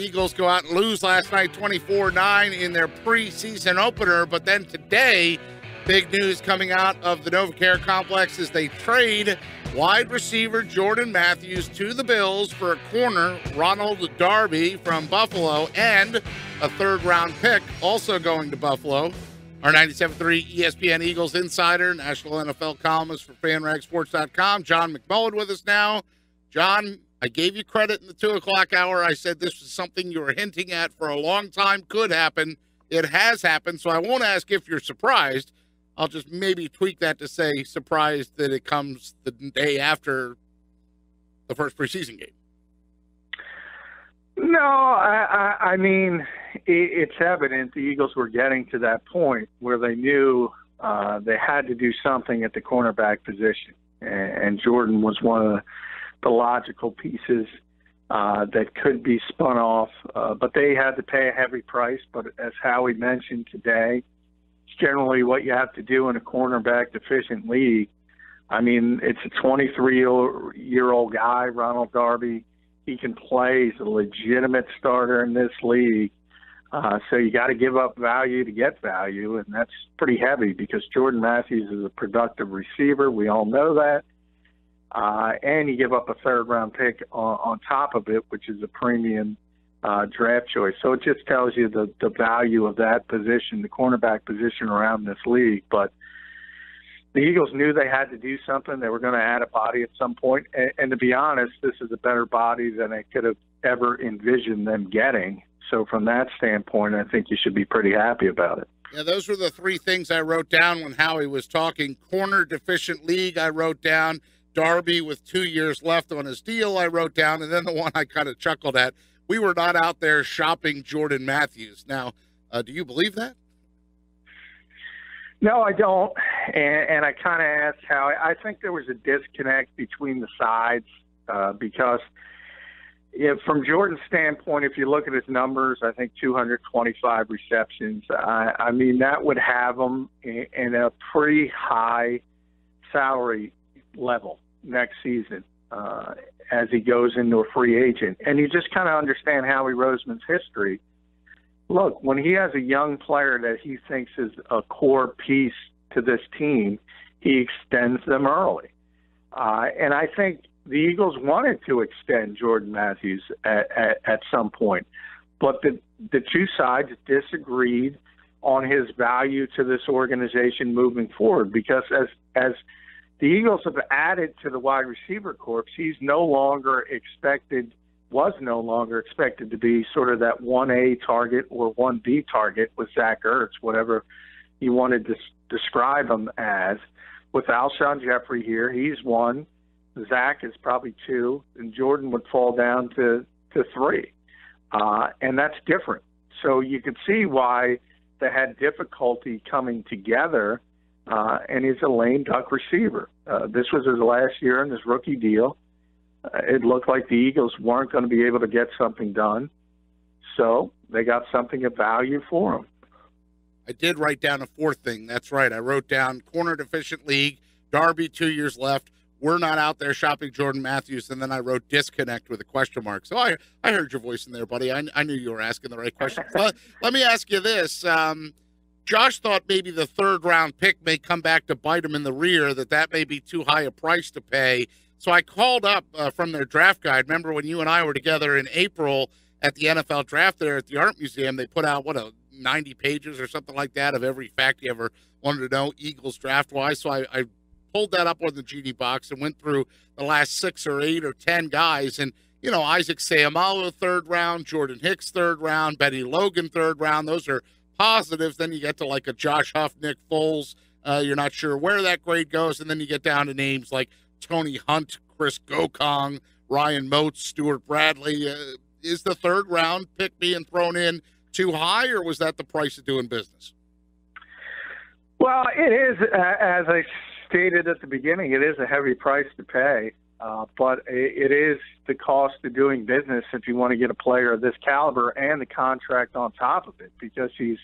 Eagles go out and lose last night 24-9 in their preseason opener, but then today, big news coming out of the NovaCare complex is they trade wide receiver Jordan Matthews to the Bills for a corner, Ronald Darby from Buffalo, and a third-round pick also going to Buffalo. Our 97.3 ESPN Eagles insider, national NFL columnist for FanRagSports.com, John McMullen with us now. John, I gave you credit in the 2 o'clock hour. I said this was something you were hinting at for a long time could happen. It has happened, so I won't ask if you're surprised. I'll just maybe tweak that to say surprised that it comes the day after the first preseason game. No, I mean, it's evident the Eagles were getting to that point where they knew they had to do something at the cornerback position, and Jordan was one of the logical pieces that could be spun off, but they had to pay a heavy price. But as Howie mentioned today, it's generally what you have to do in a cornerback-deficient league. I mean, it's a 23-year-old guy, Ronald Darby. He can play. He's a legitimate starter in this league. So you got to give up value to get value, and that's pretty heavy because Jordan Matthews is a productive receiver. We all know that. And you give up a third-round pick on top of it, which is a premium draft choice. So it just tells you the value of that position, the cornerback position around this league. But the Eagles knew they had to do something. They were going to add a body at some point. And to be honest, this is a better body than they could have ever envisioned them getting. So from that standpoint, I think you should be pretty happy about it. Yeah, those were the three things I wrote down when Howie was talking. Corner-deficient league, I wrote down. Darby with 2 years left on his deal, I wrote down. And then the one I kind of chuckled at, we were not out there shopping Jordan Matthews. Now, do you believe that? No, I don't. And I kind of asked Howie. I think there was a disconnect between the sides because from Jordan's standpoint, if you look at his numbers, I think 225 receptions. I mean, that would have him in a pretty high salary level next season as he goes into a free agent. And you just kind of understand Howie Roseman's history. Look, when he has a young player that he thinks is a core piece to this team, he extends them early. And I think the Eagles wanted to extend Jordan Matthews at some point. But the two sides disagreed on his value to this organization moving forward because as the Eagles have added to the wide receiver corps, he's was no longer expected to be sort of that 1A target or 1B target with Zach Ertz, whatever you wanted to describe him as. With Alshon Jeffrey here, he's 1. Zach is probably 2, and Jordan would fall down to 3. And that's different. So you could see why they had difficulty coming together. And he's a lame duck receiver. This was his last year in his rookie deal. It looked like the Eagles weren't going to be able to get something done, so they got something of value for him. I did write down a fourth thing. That's right. I wrote down corner-deficient league, Darby 2 years left. We're not out there shopping Jordan Matthews, and then I wrote disconnect with a question mark. So I heard your voice in there, buddy. I knew you were asking the right question. Let me ask you this. Josh thought maybe the third-round pick may come back to bite him in the rear, that may be too high a price to pay. So I called up from their draft guide. Remember when you and I were together in April at the NFL draft there at the Art Museum, they put out, 90 pages or something like that of every fact you ever wanted to know, Eagles draft-wise. So I pulled that up on the GD box and went through the last 6 or 8 or 10 guys. And, Isaac Seumalo, third round, Jordan Hicks, third round, Benny Logan, third round. Those are positives. Then you get to like a Josh Huff, Nick Foles. You're not sure where that grade goes. And then you get down to names like Tony Hunt, Chris Gokong, Ryan Moats, Stuart Bradley. Is the third round pick being thrown in too high, or was that the price of doing business? Well, it is, as I stated at the beginning, it is a heavy price to pay, but it is the cost of doing business if you want to get a player of this caliber and the contract on top of it, because he's,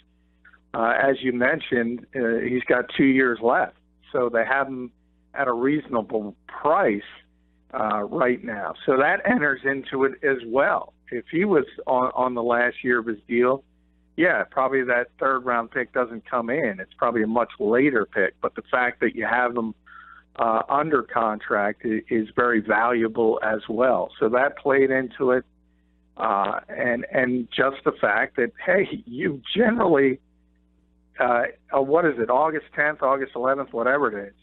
as you mentioned, he's got 2 years left. So they have him at a reasonable price right now. So that enters into it as well. if he was on the last year of his deal, yeah, probably that third-round pick doesn't come in. It's probably a much later pick. But the fact that you have him under contract is very valuable as well. So that played into it. And just the fact that, hey, you generally, what is it, August 10th, August 11th, whatever it is,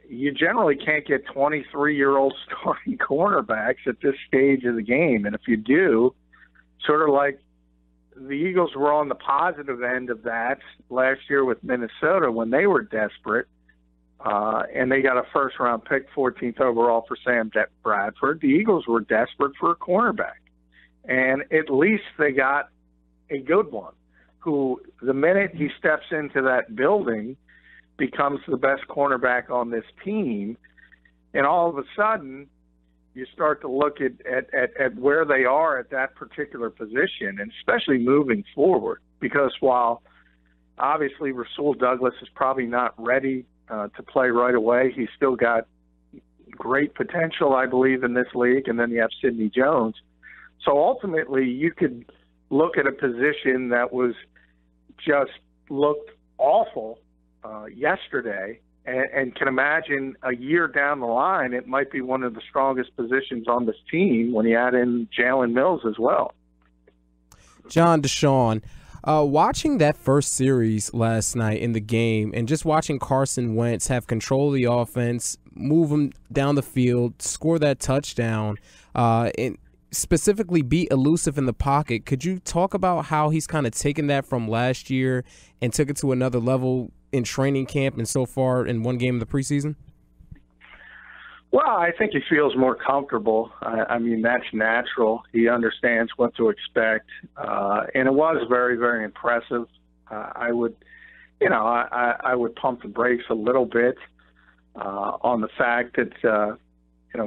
you generally can't get 23-year-old starting cornerbacks at this stage of the game. And if you do, sort of like the Eagles were on the positive end of that last year with Minnesota when they were desperate, and they got a first-round pick, 14th overall for Sam Bradford. The Eagles were desperate for a cornerback. And at least they got a good one who, the minute he steps into that building, becomes the best cornerback on this team. And all of a sudden, you start to look at where they are at that particular position, and especially moving forward. Because while obviously Rasul Douglas is probably not ready to play right away, he's still got great potential, I believe, in this league. And then you have Sidney Jones. So ultimately, you could look at a position that was just looked awful yesterday and can imagine a year down the line, it might be one of the strongest positions on this team when you add in Jalen Mills as well. John Deshaun, watching that first series last night in the game and just watching Carson Wentz have control of the offense, move him down the field, score that touchdown, and specifically be elusive in the pocket. Could you talk about how he's kind of taken that from last year and took it to another level in training camp and so far in one game of the preseason? Well, I think he feels more comfortable. I mean, that's natural. He understands what to expect. And it was very, very impressive. I would pump the brakes a little bit on the fact that,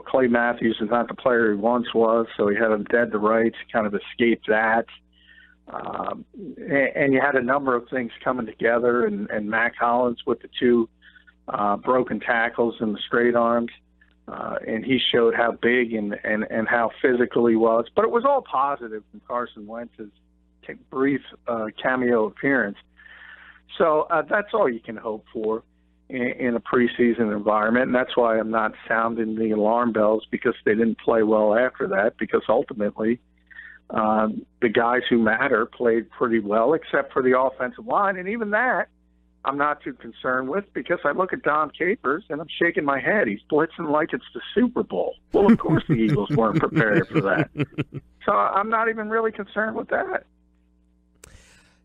Clay Matthews is not the player he once was, so he had him dead to rights, kind of escaped that. And you had a number of things coming together, and Mac Hollins with the two broken tackles and the straight arms. And he showed how big and how physical he was. But it was all positive from Carson Wentz's brief cameo appearance. So that's all you can hope for in a preseason environment. And that's why I'm not sounding the alarm bells because they didn't play well after that, because ultimately the guys who matter played pretty well, except for the offensive line. And even that, I'm not too concerned with, because I look at Dom Capers and I'm shaking my head. He's blitzing like it's the Super Bowl. Well, of course the Eagles weren't prepared for that. So I'm not even really concerned with that.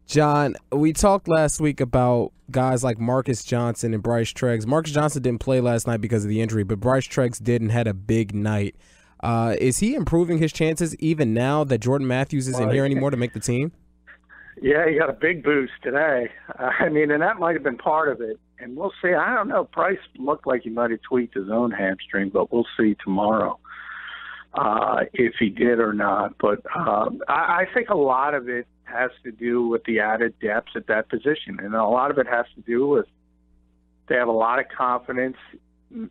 John, we talked last week about guys like Marcus Johnson and Bryce Treggs. Marcus Johnson didn't play last night because of the injury, but Bryce Treggs did and had a big night. Is he improving his chances even now that Jordan Matthews isn't here anymore to make the team? Yeah, he got a big boost today. And that might have been part of it. And we'll see. I don't know. Bryce looked like he might have tweaked his own hamstring, but we'll see tomorrow if he did or not. But I think a lot of it has to do with the added depth at that position. And a lot of it has to do with they have a lot of confidence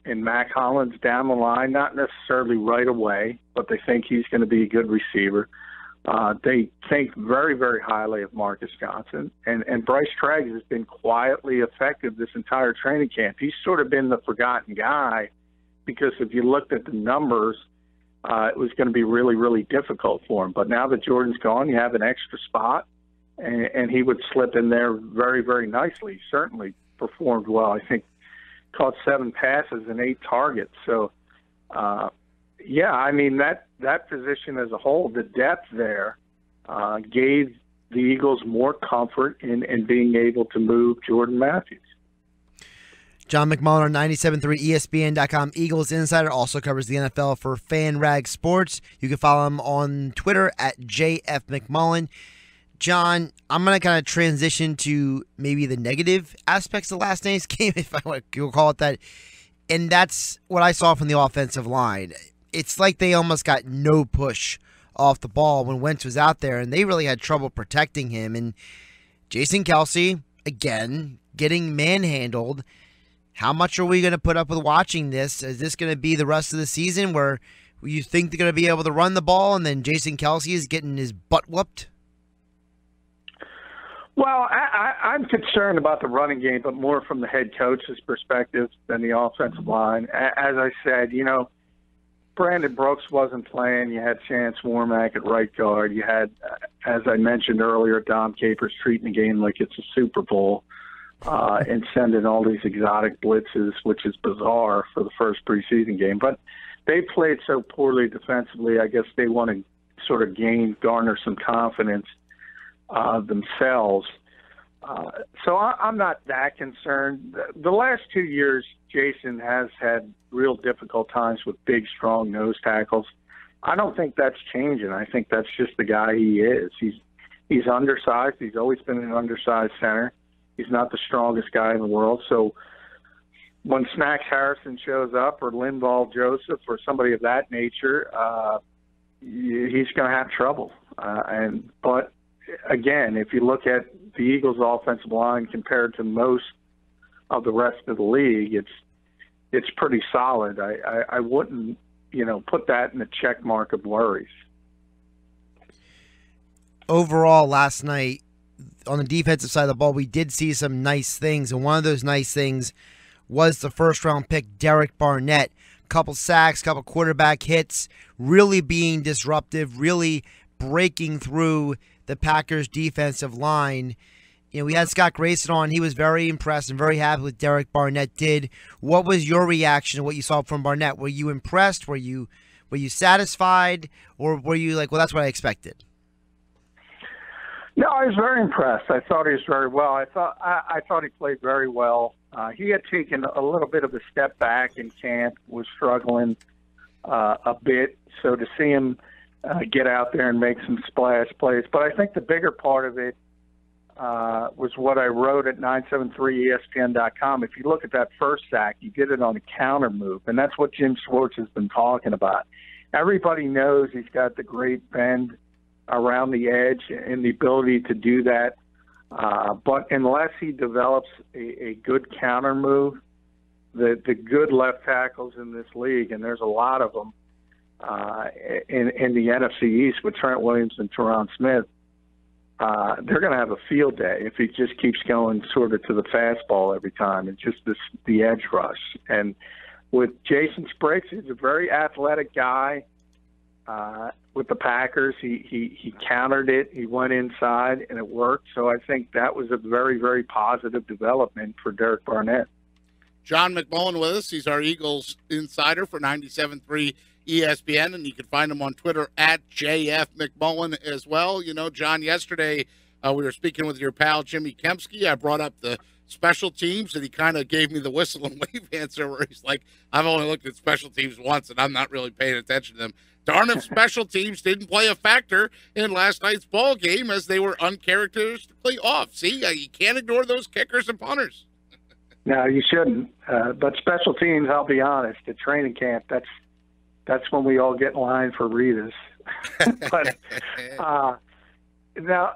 in Mac Hollins down the line, not necessarily right away, but they think he's going to be a good receiver. They think very, very highly of Marcus Johnson. And Bryce Treggs has been quietly effective this entire training camp. He's sort of been the forgotten guy because if you looked at the numbers, it was going to be really, really difficult for him. But now that Jordan's gone, you have an extra spot, and he would slip in there very, very nicely. He certainly performed well. I think caught 7 passes and 8 targets. So, that position as a whole, the depth there, gave the Eagles more comfort in being able to move Jordan Matthews. John McMullen on 97.3 ESPN.com Eagles Insider, also covers the NFL for FanRag Sports. You can follow him on Twitter at JFMcMullen. John, I'm going to kind of transition to maybe the negative aspects of last night's game, if I want to call it that. And that's what I saw from the offensive line. It's like they almost got no push off the ball when Wentz was out there, and they really had trouble protecting him. And Jason Kelce, again, getting manhandled. How much are we going to put up with watching this? Is this going to be the rest of the season where You think they're going to be able to run the ball, and then Jason Kelsey is getting his butt whooped? Well, I'm concerned about the running game, but more from the head coach's perspective than the offensive line. As I said, Brandon Brooks wasn't playing. You had Chance Warmack at right guard. You had, as I mentioned earlier, Dom Capers treating the game like it's a Super Bowl and sending all these exotic blitzes, which is bizarre for the first preseason game. But they played so poorly defensively, I guess they want to sort of garner some confidence themselves. So I'm not that concerned. The last 2 years, Jason has had real difficult times with big, strong nose tackles. I don't think that's changing. I think that's just the guy he is. He's undersized. He's always been an undersized center. He's not the strongest guy in the world. So when Snacks Harrison shows up, or Linval Joseph, or somebody of that nature, he's going to have trouble. But again, if you look at the Eagles' offensive line compared to most of the rest of the league, it's pretty solid. I wouldn't, put that in the check mark of worries. Overall, last night, on the defensive side of the ball, we did see some nice things, and one of those nice things was the first-round pick, Derek Barnett. Couple sacks, couple quarterback hits, really being disruptive, really breaking through the Packers' defensive line. We had Scott Grayson on. He was very impressed and very happy with Derek Barnett did. What was your reaction to what you saw from Barnett? Were you impressed? Were you satisfied? Or were you like, well, that's what I expected? No, I was very impressed. I thought he was very well. I thought he played very well. He had taken a little bit of a step back in camp, was struggling a bit. So to see him get out there and make some splash plays. But I think the bigger part of it was what I wrote at 973ESPN.com. If you look at that first sack, he did it on a counter move, and that's what Jim Schwartz has been talking about. Everybody knows he's got the great bend around the edge and the ability to do that. But unless he develops a good counter move, the good left tackles in this league, and there's a lot of them in the NFC East with Trent Williams and Tyron Smith, they're going to have a field day if he just keeps going sort of to the fastball every time and just the edge rush. And with Jason Spriggs, he's a very athletic guy. With the Packers, he countered it. He went inside, and it worked. So I think that was a very, very positive development for Derek Barnett. John McMullen with us. He's our Eagles insider for 97.3 ESPN, and you can find him on Twitter at JF McMullen as well. John, yesterday we were speaking with your pal Jimmy Kempski. I brought up the special teams, and he kind of gave me the whistle and wave answer where he's like, I've only looked at special teams once, and I'm not really paying attention to them. Darn if special teams didn't play a factor in last night's ball game, as they were uncharacteristically off. See, you can't ignore those kickers and punters. No, you shouldn't. But special teams, I'll be honest, at training camp, that's when we all get in line for Rita's. But now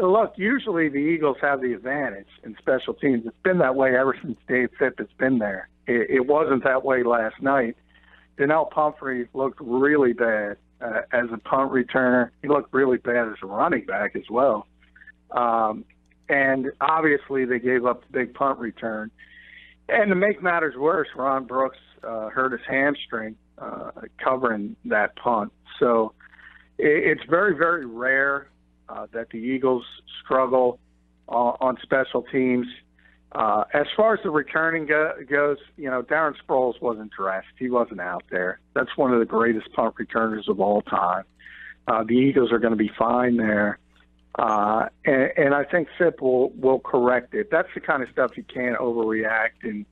look, usually the Eagles have the advantage in special teams. It's been that way ever since Dave Phipp has been there. It wasn't that way last night. Donnell Pumphrey looked really bad as a punt returner. He looked really bad as a running back as well. And obviously they gave up the big punt return. And to make matters worse, Ron Brooks hurt his hamstring covering that punt. So it's very, very rare that the Eagles struggle on special teams. As far as the returning goes, Darren Sproles wasn't dressed. He wasn't out there. That's one of the greatest punt returners of all time. The Eagles are going to be fine there. And I think Phipp will correct it. That's the kind of stuff you can't overreact in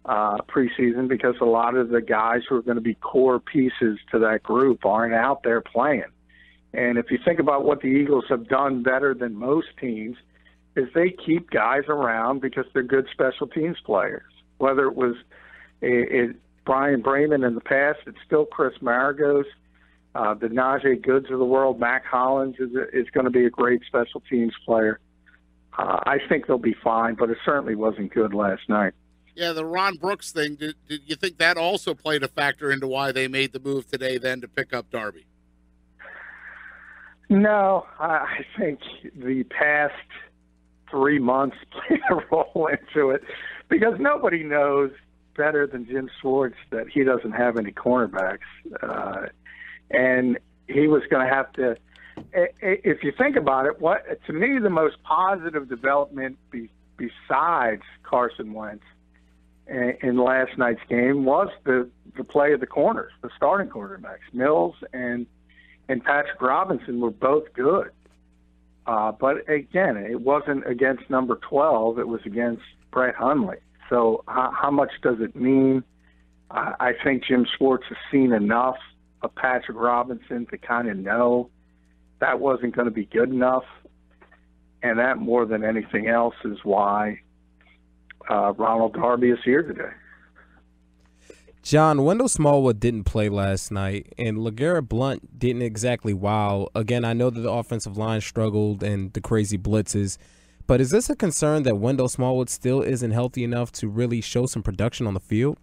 preseason, because a lot of the guys who are going to be core pieces to that group aren't out there playing. And if you think about what the Eagles have done better than most teams, is they keep guys around because they're good special teams players. Whether it was Brian Bremen in the past, it's still Chris Maragos, the Najee Goods of the world. Mac Hollins is going to be a great special teams player. I think they'll be fine, but it certainly wasn't good last night. Yeah, the Ron Brooks thing, did you think that also played a factor into why they made the move today then to pick up Darby? No, I think the past 3 months played a role into it because nobody knows better than Jim Schwartz that he doesn't have any cornerbacks. And he was going to have to, if you think about it, to me, the most positive development besides Carson Wentz in last night's game was the play of the corners, the starting quarterbacks. Mills and Patrick Robinson were both good. But again, it wasn't against number 12. It was against Brett Hundley. So how much does it mean? I think Jim Schwartz has seen enough of Patrick Robinson to kind of know that wasn't going to be good enough. And that, more than anything else, is why Ronald Darby is here today. John, Wendell Smallwood didn't play last night, and LeGarrette Blount didn't exactly wow. Again, I know that the offensive line struggled and the crazy blitzes, but is this a concern that Wendell Smallwood still isn't healthy enough to really show some production on the field?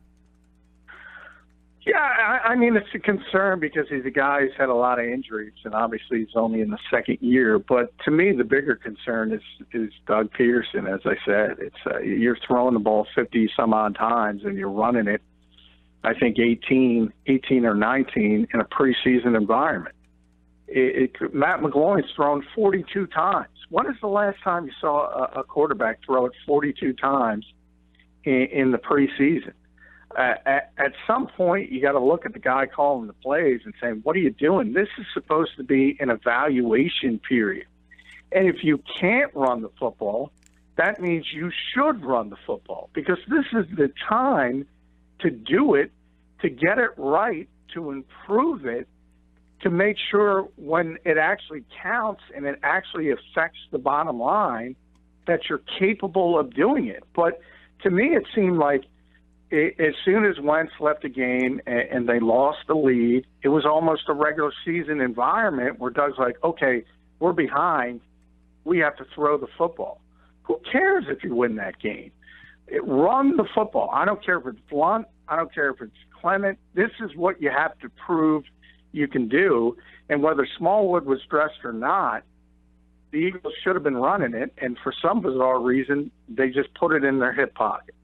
Yeah, I mean, it's a concern because he's a guy who's had a lot of injuries, and obviously he's only in the second year. But to me, the bigger concern is Doug Peterson, as I said. It's you're throwing the ball 50-some-odd times, and you're running it, I think, 18 or 19 in a preseason environment. Matt McGloin's thrown 42 times. When is the last time you saw a quarterback throw it 42 times in the preseason? At some point, you got to look at the guy calling the plays and saying, what are you doing? This is supposed to be an evaluation period. And if you can't run the football, that means you should run the football because this is the time to do it, to get it right, to improve it, to make sure when it actually counts and it actually affects the bottom line that you're capable of doing it. But to me, it seemed like as soon as Wentz left the game and they lost the lead, it was almost a regular season environment where Doug's like, okay, we're behind. We have to throw the football. Who cares if you win that game? Run the football. I don't care if it's Blunt. I don't care if it's Clement. This is what you have to prove you can do. And whether Smallwood was dressed or not, the Eagles should have been running it. And for some bizarre reason, they just put it in their hip pocket.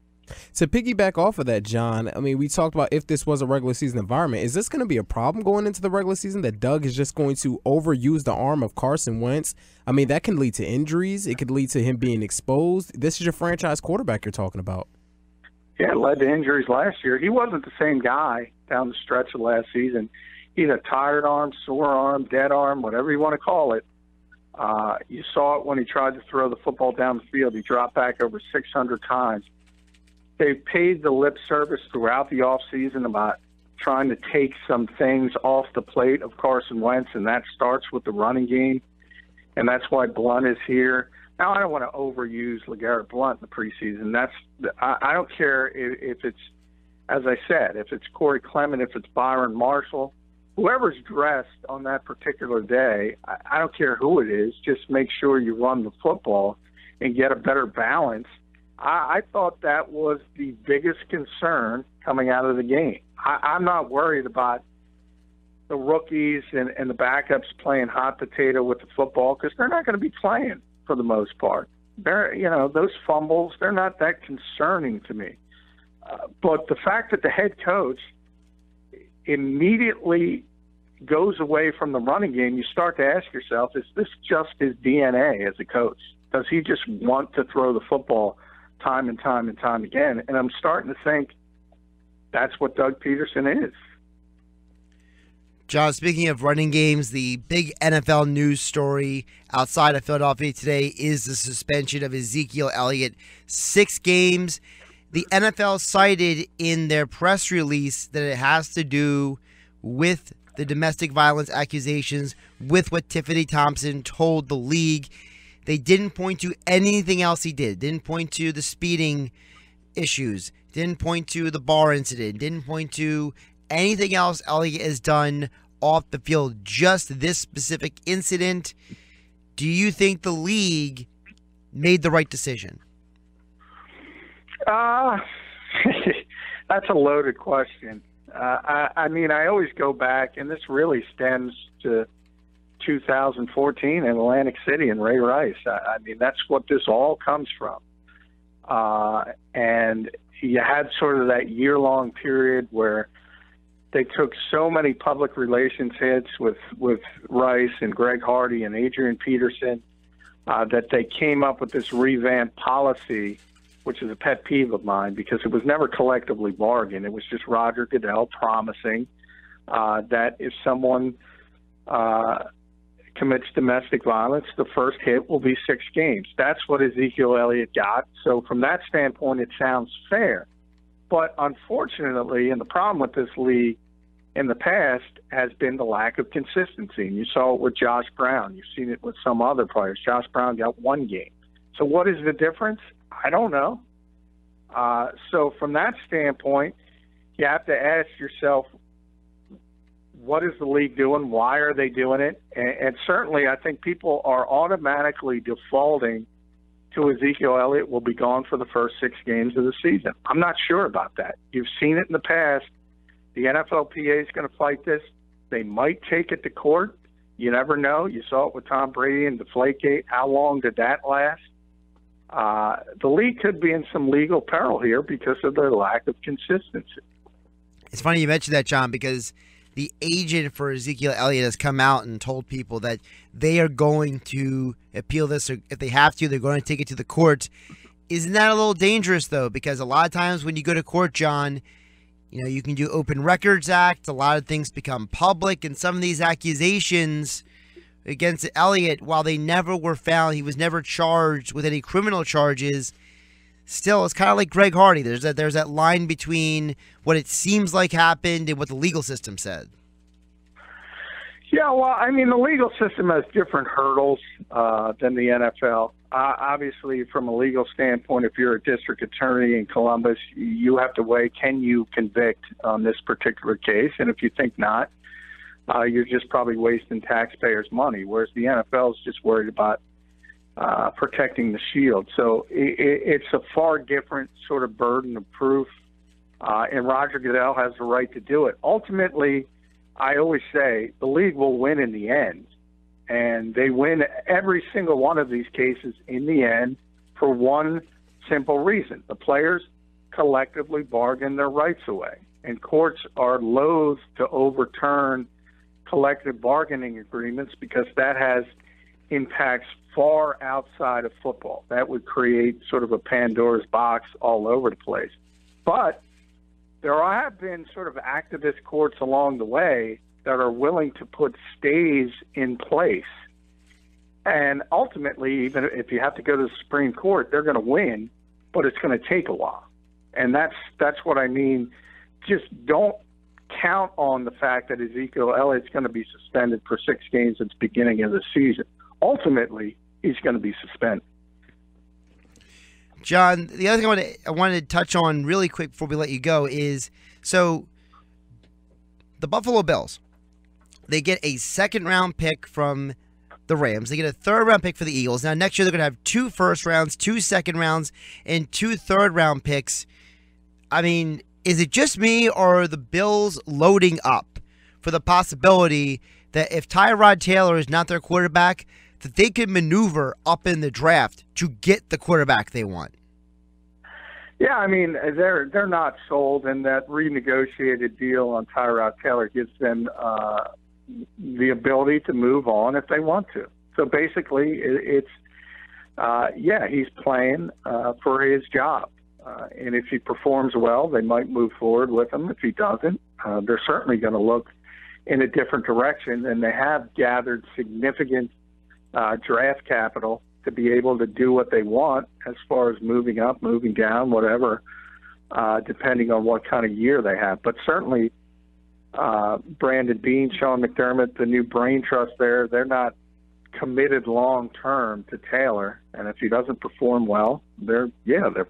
To piggyback off of that, John, I mean, we talked about if this was a regular season environment. Is this going to be a problem going into the regular season that Doug is just going to overuse the arm of Carson Wentz? I mean, that can lead to injuries. It could lead to him being exposed. This is your franchise quarterback you're talking about. Yeah, it led to injuries last year. He wasn't the same guy down the stretch of last season. He had a tired arm, sore arm, dead arm, whatever you want to call it. You saw it when he tried to throw the football down the field. He dropped back over 600 times. They paid the lip service throughout the offseason about trying to take some things off the plate of Carson Wentz, and that starts with the running game, and that's why Blount is here. Now, I don't want to overuse LeGarrette Blount in the preseason. I don't care if it's, as I said, if it's Corey Clement, if it's Byron Marshall, whoever's dressed on that particular day, I don't care who it is, just make sure you run the football and get a better balance. I thought that was the biggest concern coming out of the game. I'm not worried about the rookies and the backups playing hot potato with the football because they're not going to be playing for the most part. Those fumbles, they're not that concerning to me. But the fact that the head coach immediately goes away from the running game, you start to ask yourself, is this just his DNA as a coach? Does he just want to throw the football time and time and time again? And I'm starting to think that's what Doug Peterson is. John, speaking of running games, the big NFL news story outside of Philadelphia today is the suspension of Ezekiel Elliott. 6 games. The NFL cited in their press release that it has to do with the domestic violence accusations, with what Tiffany Thompson told the league. They didn't point to anything else he did. Didn't point to the speeding issues. Didn't point to the bar incident. Didn't point to anything else Elliott has done off the field. Just this specific incident. Do you think the league made the right decision? That's a loaded question. I mean, I always go back, and this really stems to 2014 in Atlantic City and Ray Rice. I mean, that's what this all comes from. And you had sort of that year-long period where they took so many public relations hits with Rice and Greg Hardy and Adrian Peterson that they came up with this revamped policy, which is a pet peeve of mine because it was never collectively bargained. It was just Roger Goodell promising that if someone commits domestic violence, the first hit will be 6 games. That's what Ezekiel Elliott got. So from that standpoint, it sounds fair. But unfortunately, and the problem with this league in the past has been the lack of consistency. And you saw it with Josh Brown. You've seen it with some other players. Josh Brown got 1 game. So what is the difference? I don't know. So from that standpoint, you have to ask yourself, what is the league doing? Why are they doing it? And certainly I think people are automatically defaulting to Ezekiel Elliott will be gone for the first 6 games of the season. I'm not sure about that. You've seen it in the past. The NFLPA is going to fight this. They might take it to court. You never know. You saw it with Tom Brady and Deflategate. How long did that last? The league could be in some legal peril here because of their lack of consistency. It's funny you mentioned that, John, because the agent for Ezekiel Elliott has come out and told people that they are going to appeal this, or if they have to, they're going to take it to the courts. Isn't that a little dangerous, though? Because a lot of times when you go to court, John, you know, you can do Open Records Act. A lot of things become public, and some of these accusations against Elliott, while they never were found, he was never charged with any criminal charges. Still, it's kind of like Greg Hardy. There's that line between what it seems like happened and what the legal system said. Yeah, well, I mean, the legal system has different hurdles than the NFL. Obviously, from a legal standpoint, if you're a district attorney in Columbus, you have to weigh, can you convict on this particular case? And if you think not, you're just probably wasting taxpayers' money, whereas the NFL is just worried about protecting the shield. So it's a far different sort of burden of proof, and Roger Goodell has the right to do it. Ultimately, I always say the league will win in the end, and they win every single one of these cases in the end for one simple reason. The players collectively bargain their rights away, and courts are loath to overturn collective bargaining agreements because that has impacts far outside of football. That would create sort of a Pandora's box all over the place. But there have been sort of activist courts along the way that are willing to put stays in place. And ultimately, even if you have to go to the Supreme Court, they're going to win, but it's going to take a while. And that's what I mean. Just don't count on the fact that Ezekiel Elliott's going to be suspended for 6 games at the beginning of the season. Ultimately, he's going to be suspended. John, the other thing I wanted to touch on really quick before we let you go is, so the Buffalo Bills, they get a 2nd-round pick from the Rams. They get a 3rd-round pick for the Eagles. Now, next year, they're going to have 2 first rounds, 2 second rounds, and 2 third-round picks. I mean, is it just me, or are the Bills loading up for the possibility that if Tyrod Taylor is not their quarterback, that they could maneuver up in the draft to get the quarterback they want? Yeah, I mean, they're not sold, and that renegotiated deal on Tyrod Taylor gives them the ability to move on if they want to. So basically, it's he's playing for his job. And if he performs well, they might move forward with him. If he doesn't, they're certainly going to look in a different direction, and they have gathered significant draft capital to be able to do what they want as far as moving up, moving down, whatever, depending on what kind of year they have. But certainly Brandon Beane, Sean McDermott, the new brain trust there, they're not committed long-term to Taylor. And if he doesn't perform well, they're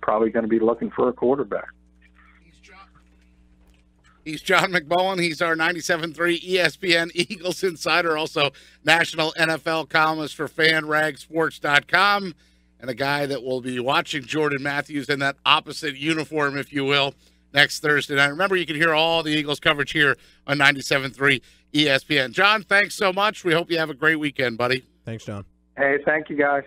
probably going to be looking for a quarterback. He's John McMullen. He's our 97.3 ESPN Eagles insider, also national NFL columnist for FanRagSports.com. and a guy that will be watching Jordan Matthews in that opposite uniform, if you will, next Thursday night. Remember, you can hear all the Eagles coverage here on 97.3 ESPN. John, thanks so much. We hope you have a great weekend, buddy. Thanks, John. Hey, thank you, guys.